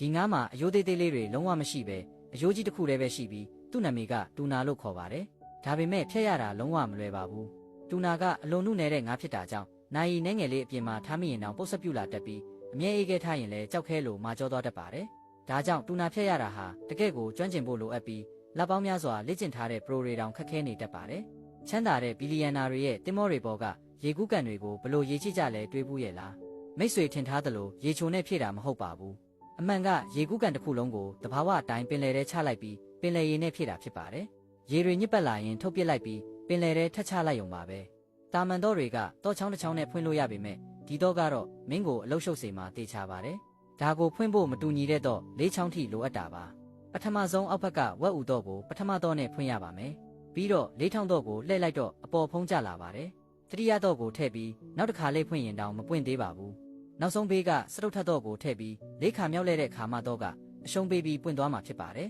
ဒီငါးမှာအယိုးသေးသေးလေးတွေလုံးဝမရှိပဲအယိုးကြီးတစ်ခုတည်းပဲရှိပြီးသူ့နာမည်ကတူနာလို့ခေါ်ပါတယ်ဒါပေမဲ့ဖျက်ရတာလုံးဝမလွယ်ပါဘူးတူနာကအလွန်နုနယ်တဲ့ငါးဖြစ်တာကြောင့်နိုင်နဲ့ငယ်လေးအပြင်မှာထားမိရင်တောင်ပုတ်ဆက်ပြူလာတက်ပြီးအမြဲအေးခဲထားရင်လည်းကြောက်ခဲလို့မာကြောသွားတတ်ပါတယ်ဒါကြောင့်တူနာဖျက်ရတာဟာတကယ့်ကိုကျွမ်းကျင်ဖို့လိုအပ်ပြီးလက်ပေါင်းများစွာလေ့ကျင့်ထားတဲ့ပရိုတွေတောင်ခက်ခဲနေတတ်ပါတယ်ချမ်းသာတဲ့ဘီလီယံနာတွေရဲ့တင်မောတွေပေါ်ကရေကူးကန်တွေကိုဘလို့ရေချိကြလဲတွေးဘူးရဲ့လားမိတ်ဆွေထင်ထားသလိုရေချိုနဲ့ဖြည့်တာမဟုတ်ပါဘူးအမှန်ကရေကူးကန်တစ်ခုလုံးကိုတဘာဝအတိုင်းပင်လယ်ထဲချလိုက်ပြီးပင်လယ်ရေနဲ့ဖြည့်တာဖြစ်ပါတယ်ရေတွေညစ်ပတ်လာရင်ထုတ်ပစ်လိုက်ပြီးပင်လယ်ထဲထက်ချလိုက်ရုံပါပဲတာမန်တော့တွေကတော့ချောင်းတစ်ချောင်းနဲ့ဖွင့်လို့ရပေမဲ့ဒီတော့ကတော့မင်းကိုအလုတ်ရှုပ်စေမှာတေချာပါတယ်ဒါကိုဖွင့်ဖို့မတူညီတဲ့တော့၄ချောင်းထိလိုအပ်တာပါပထမဆုံးအောက်ဘက်ကဝက်ဥတော့ကိုပထမတော့နဲ့ဖွင့်ရပါမယ်ပြီးတော့၄ထောင်တော့ကိုလှည့်လိုက်တော့အပေါ်ဖုံးကျလာပါတယ်တတိယတော့ကိုထည့်ပြီးနောက်တစ်ခါလေးဖွင့်ရင်တောင်မပွင့်သေးပါဘူးနောက်ဆုံးဘေးကစတုတ်ထတ်တော့ကိုထည့်ပြီး၄ခါမြောက်လဲတဲ့ခါမှတော့ကအရှုံးပေးပြီးပွင့်သွားမှာဖြစ်ပါတယ်